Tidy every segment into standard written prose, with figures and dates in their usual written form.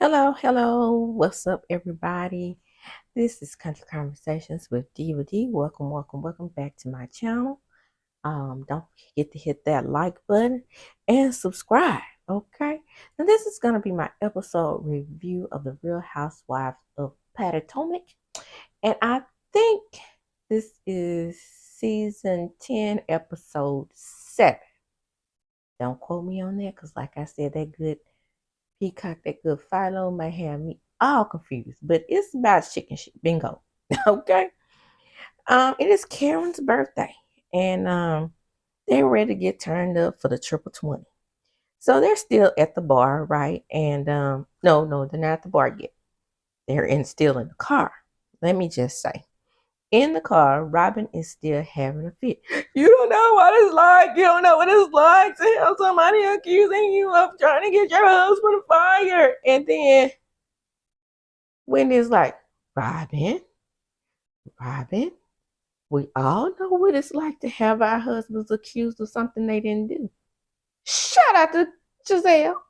Hello. What's up, everybody? This is Country Conversations with Diva D. Welcome back to my channel. Don't forget to hit that like button and subscribe. Okay. Now this is gonna be my episode review of the Real Housewives of Potomac, and I think this is season 10, episode 7. Don't quote me on that, because like I said, that good Peacock, that good Philo may have me all confused, but it's about chicken shit. Bingo. Okay. It is Karen's birthday, and they're ready to get turned up for the triple 20. So they're still at the bar, right? And no, they're not at the bar yet. Still in the car. Let me just say. In the car, Robin is still having a fit. You don't know what it's like. You don't know what it's like to have somebody accusing you of trying to get your husband fired. And then Wendy's like, Robin, Robin, we all know what it's like to have our husbands accused of something they didn't do. Shout out to Giselle,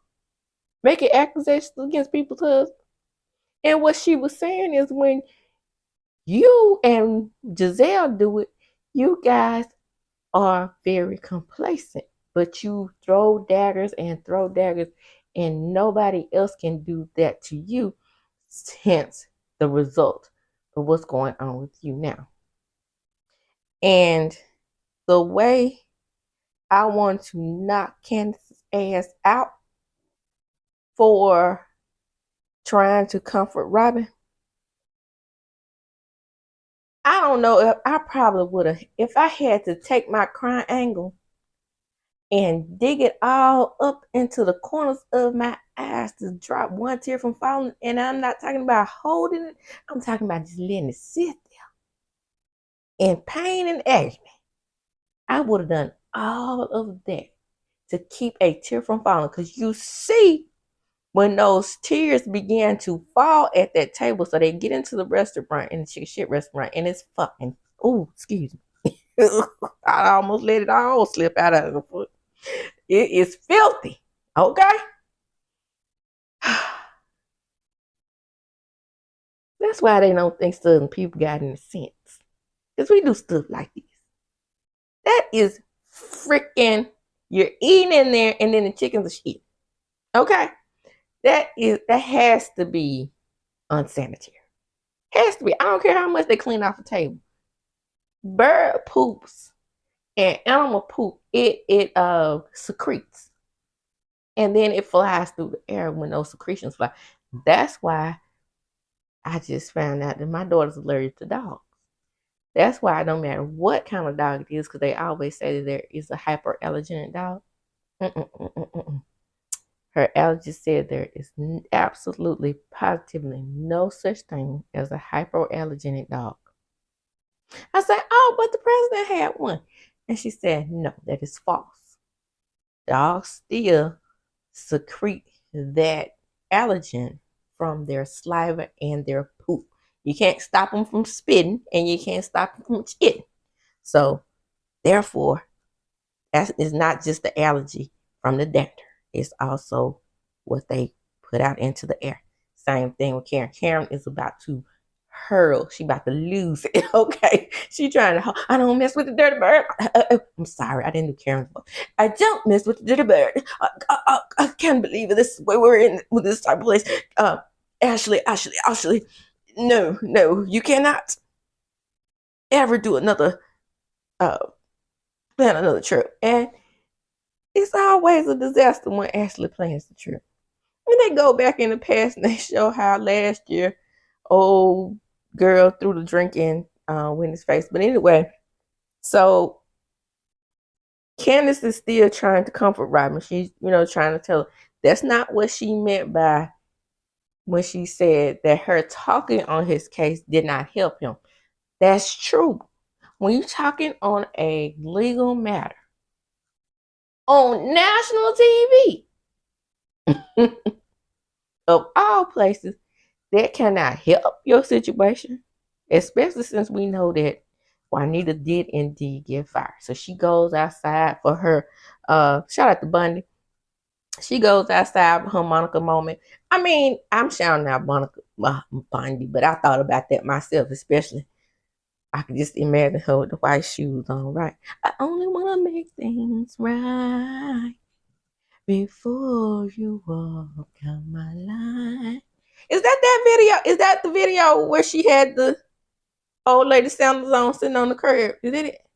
making accusations against people's husbands. And what she was saying is, when you and Giselle do it, you guys are very complacent, but you throw daggers, and nobody else can do that to you. Hence the result of what's going on with you now. And the way I want to knock Candace's ass out for trying to comfort Robin, I don't know if I probably would have, if I had to take my crying angle and dig it all up into the corners of my eyes to drop one tear from falling. And I'm not talking about holding it, I'm talking about just letting it sit there in pain and agony. I would have done all of that to keep a tear from falling. Because you see, when those tears began to fall at that table, so they get into the restaurant, in the chicken shit restaurant, and it's fucking, oh, excuse me. I almost let it all slip out of the foot. It is filthy. Okay? That's why they don't think Southern people got any sense. Because we do stuff like this. That is freaking, you're eating in there and then the chickens are shit. Okay? That has to be unsanitary. Has to be. I don't care how much they clean off the table. Bird poops and animal poop, it secretes. And then it flies through the air when those secretions fly. That's why I just found out that my daughter's allergic to dogs. That's why it don't matter what kind of dog it is, because they always say that there is a hyperallergenic dog. Mm-mm. Her allergist said there is absolutely, positively no such thing as a hyperallergenic dog. I said, oh, but the president had one. And she said, no, that is false. Dogs still secrete that allergen from their saliva and their poop. You can't stop them from spitting, and you can't stop them from shitting. So, therefore, that is not just the allergy from the dander. It's also what they put out into the air. Same thing with Karen. Karen is about to hurl. She about to lose it. Okay, she trying to. I don't mess with the dirty bird. I'm sorry, I didn't do Karen's voice. I don't mess with the dirty bird. I can't believe it. This is where we're in with this type of place. Ashley. No, you cannot ever do another. Plan another trip, and it's always a disaster when Ashley plans the trip. When they go back in the past and they show how last year old girl threw the drink in Wendy's face. But anyway, so Candace is still trying to comfort Robin. She's, trying to tell her that's not what she meant by when she said that her talking on his case did not help him. That's true. When you're talking on a legal matter on national TV, of all places, that cannot help your situation, especially since we know that Juanita did indeed get fired. So she goes outside for her, shout out to Bundy. She goes outside with her Monica moment. I mean, I'm shouting out Monica Bondi, but I thought about that myself, especially. I could just imagine her with the white shoes on, right? I only want to make things right before you walk down my line. Is that video? Is that the video where she had the old lady sandals on sitting on the curb? Is that it?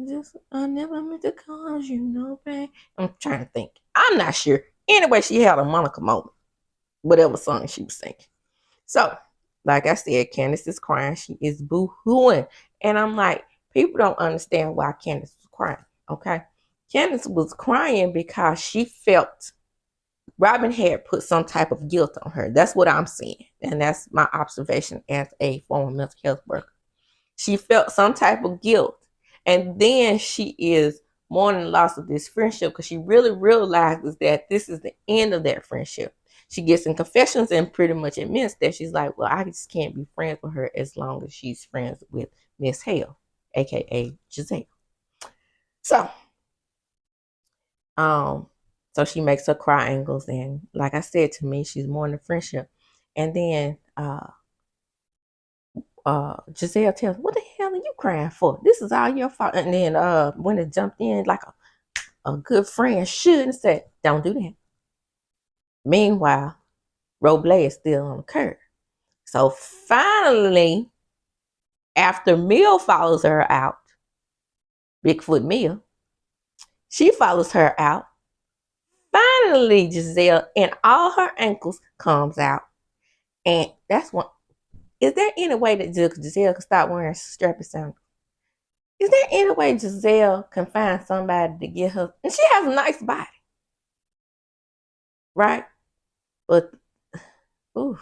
Just I never meant to cause you no pain. I'm trying to think. I'm not sure. Anyway, she had a Monica moment. Whatever song she was singing. So, like I said, Candace is crying. She is boo-hooing. And I'm like, people don't understand why Candace was crying. Okay. Candace was crying because she felt Robin had put some type of guilt on her. That's what I'm seeing. And that's my observation as a former mental health worker. She felt some type of guilt. And then she is mourning the loss of this friendship because she really realizes that this is the end of that friendship. She gets in confessions and pretty much admits that she's like, well, I just can't be friends with her as long as she's friends with Miss Hale, aka Giselle. So, um, so she makes her cry angles, and like I said, to me, she's mourning the friendship. And then Giselle tells, what the hell are you crying for? This is all your fault. And then when it jumped in like a good friend should and said, don't do that. Meanwhile, Roble is still on the curb. So finally, after Mill follows her out, Bigfoot Mill, she follows her out. Finally, Giselle and all her ankles comes out. And that's one. Is there any way that Giselle can stop wearing strappy sandals? Is there any way Giselle can find somebody to get her? And she has a nice body, right? But, ooh,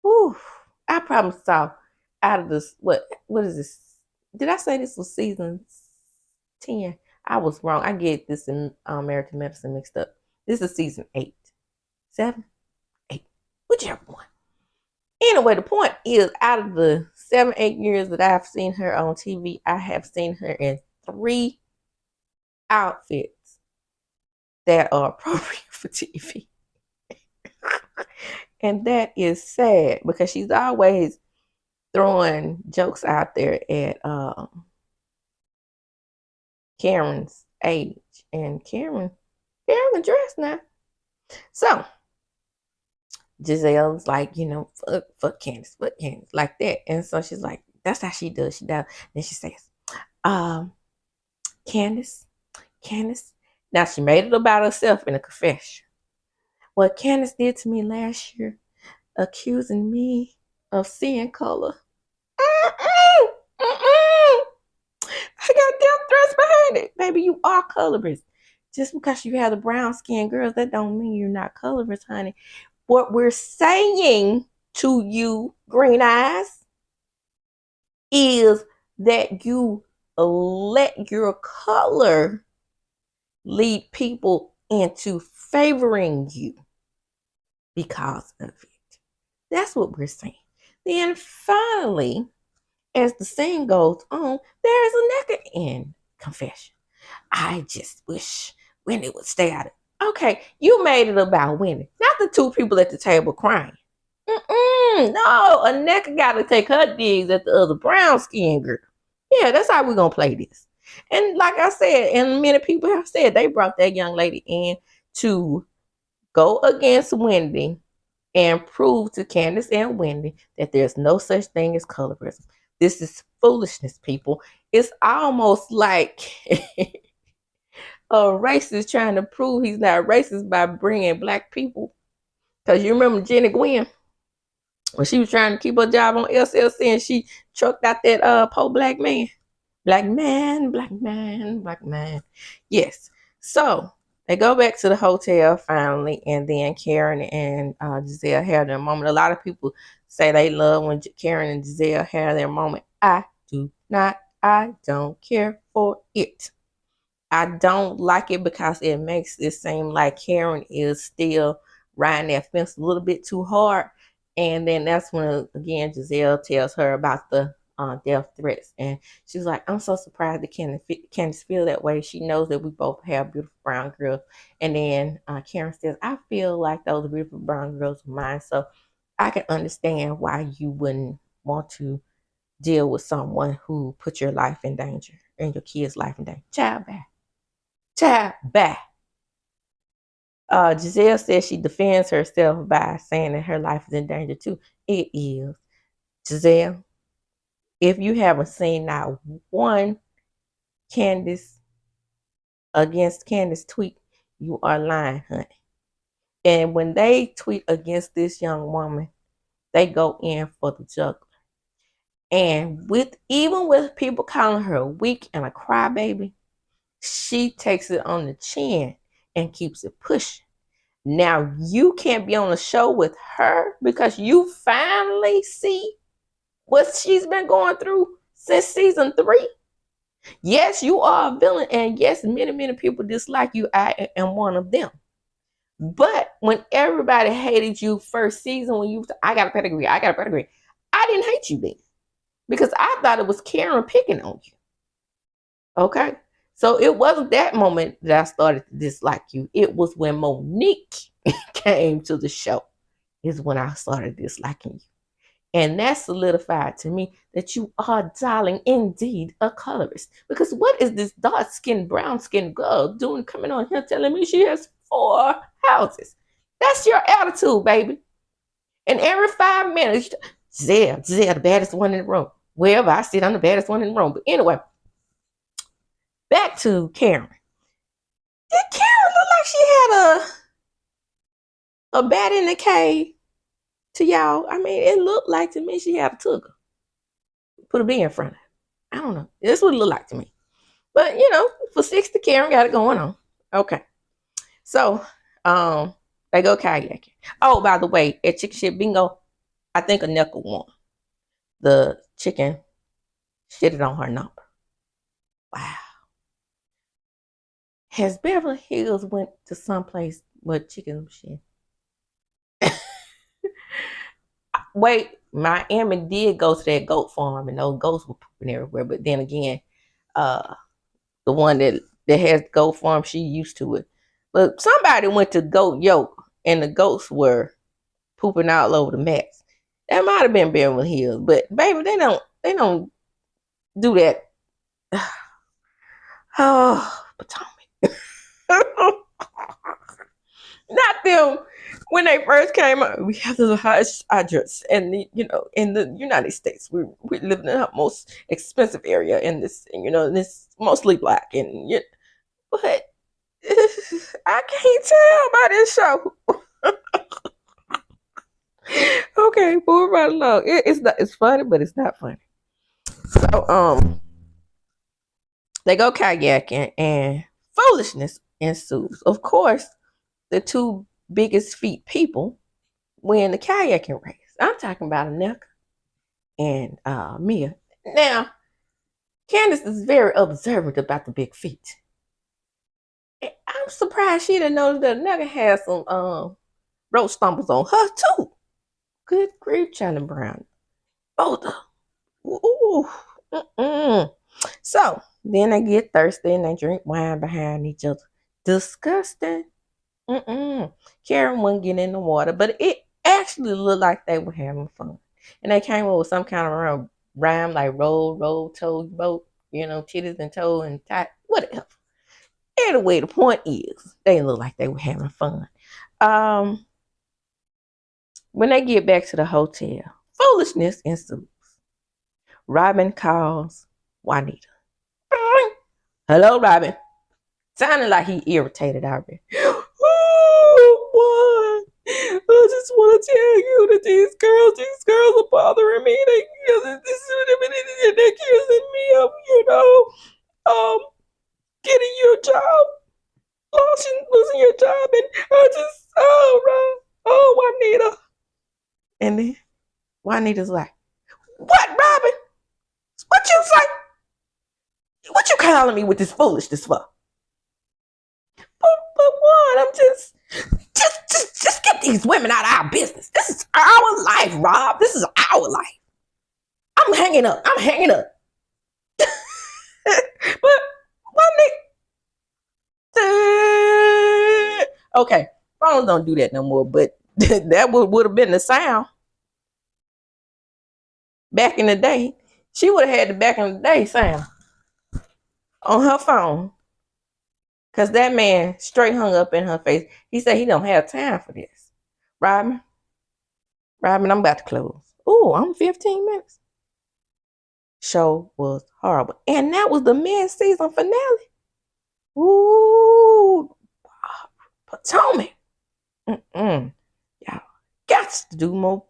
ooh, I probably saw out of this, what is this? Did I say this was season 10? I was wrong. I get this in American Medicine mixed up. This is season 8. 7? 8. Whichever one. Anyway, the point is, out of the 7, 8 years that I've seen her on TV, I have seen her in 3 outfits that are appropriate for TV. And that is sad because she's always throwing jokes out there at Karen's age. And Karen can dress now. So Giselle's like, fuck Candace, like that. And so she's like, that's how she does. She does. Then she says, Candace. Now she made it about herself in a confession. What Candace did to me last year, accusing me of seeing color. I got death threats behind it. Baby, you are colorist. Just because you have the brown skin girls, that don't mean you're not colorist, honey. What we're saying to you, green eyes, is that you let your color lead people into favoring you because of it. That's what we're saying. Then finally, as the scene goes on, there's a naked in confession. I just wish Wendy would stay out of it. Okay, you made it about Wendy, not the 2 people at the table crying. No, a naked got to take her digs at the other brown skin girl. Yeah, that's how we're going to play this. And like I said, and many people have said, they brought that young lady in to go against Wendy and prove to Candace and Wendy that there's no such thing as colorism. This is foolishness, people. It's almost like a racist trying to prove he's not racist by bringing black people. Because you remember Jenny Gwynn, when she was trying to keep her job on SLC and she trucked out that poor black man. Black man. Yes. So they go back to the hotel finally, and then Karen and Giselle have their moment. A lot of people say they love when Karen and Giselle have their moment. I do not. I don't care for it. I don't like it because it makes it seem like Karen is still riding that fence a little bit too hard. And then that's when, again, Giselle tells her about the death threats. And she's like, I'm so surprised that Candace feel that way. She knows that we both have beautiful brown girls. And then Karen says, I feel like those beautiful brown girls are mine. So I can understand why you wouldn't want to deal with someone who put your life in danger and your kid's life in danger. Child, bye. Child, bye. Giselle says she defends herself by saying that her life is in danger too. It is. Giselle, if you haven't seen not one Candace against Candace tweet, you are lying, honey. And when they tweet against this young woman, they go in for the juggler. And even with people calling her a weak and a crybaby, she takes it on the chin and keeps it pushing. Now you can't be on the show with her because you finally see what she's been going through since season 3. Yes, you are a villain, and yes, many people dislike you. I am one of them. But when everybody hated you first season, when you I got a pedigree, I didn't hate you then because I thought it was Karen picking on you. Okay, so it wasn't that moment that I started to dislike you. It was when Monique came to the show is when I started disliking you. And that solidified to me that you are, darling, indeed a colorist. Because what is this dark-skinned, brown-skinned girl doing coming on here telling me she has 4 houses? That's your attitude, baby. And every 5 minutes, Giselle, the baddest one in the room. Wherever I sit, I'm the baddest one in the room. But anyway, back to Karen. Did Karen look like she had a bat in the cave to y'all? I mean, it looked like to me she had a tugger. Put a bee in front of her. I don't know. That's what it looked like to me. But, for 60, Karen got it going on. Okay. So, they go kayaking. Oh, by the way, at Chicken Shit Bingo, I think Aneka won. The chicken shitted on her number. Wow. Has Beverly Hills went to someplace where chickens shit? Wait, Miami did go to that goat farm and those goats were pooping everywhere. But then again, the one that has goat farm, she used to it. But somebody went to Goat Yoke and the goats were pooping all over the mats. That might have been Beverly Hills, but baby, they don't do that. Oh, Potomac. Not them. When they first came out, we have the highest address, and in the United States, we live in the most expensive area in this, this mostly black, but I can't tell by this show. Okay, move right along. It's funny, but it's not funny. So they go kayaking, and foolishness ensues. Of course, the 2 biggest feet people win the kayaking race. I'm talking about Aneka and Mia. Now, Candace is very observant about the big feet. And I'm surprised she didn't notice that Aneka had some road stumbles on her too. Good grief, Charlie Brown. Both of them. Ooh. So then they get thirsty and they drink wine behind each other. Disgusting. Karen wouldn't get in the water, but it actually looked like they were having fun. And they came up with some kind of rhyme like roll, toe, boat, titties and toe and tie, whatever. Anyway, the point is, they look like they were having fun. When they get back to the hotel, foolishness ensues. Robin calls Juanita. Hello, Robin. Sounding like he irritated already. Oh, boy. I just want to tell you that these girls are bothering me. They're accusing me of, getting your job, losing your job, and I just, Juanita. And then Juanita's like, what, Robin? What you say? What you calling me with this foolishness for? But what? I'm just get these women out of our business. This is our life, Rob. This is our life. I'm I'm hanging up. I'm hanging up. But my nigga. Okay, phones don't do that no more. But that would have been the sound back in the day. She would have had the back in the day sound on her phone. Cause that man straight hung up in her face. He said he don't have time for this. Robin, Robin, I'm about to close. Oh, I'm 15 minutes. Show was horrible. And that was the mid-season finale. Ooh, Potomac. Y'all got to do more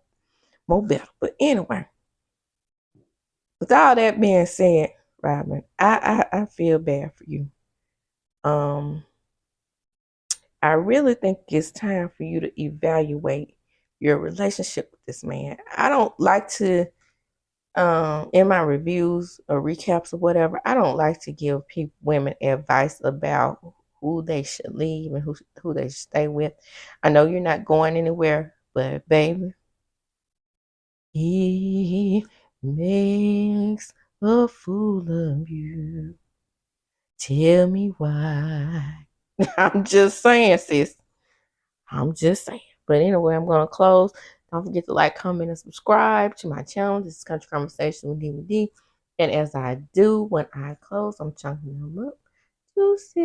better. But anyway, with all that being said, Robin, I feel bad for you. I really think it's time for you to evaluate your relationship with this man. I don't like to, in my reviews or recaps or whatever, I don't like to give women advice about who they should leave and who they should stay with. I know you're not going anywhere, but baby, he makes a fool of you. Tell me why. I'm just saying, sis. I'm just saying. But anyway, I'm going to close. Don't forget to like, comment, and subscribe to my channel. This is Country Conversation with DVD. And as I do when I close, I'm chunking them up. Deuces.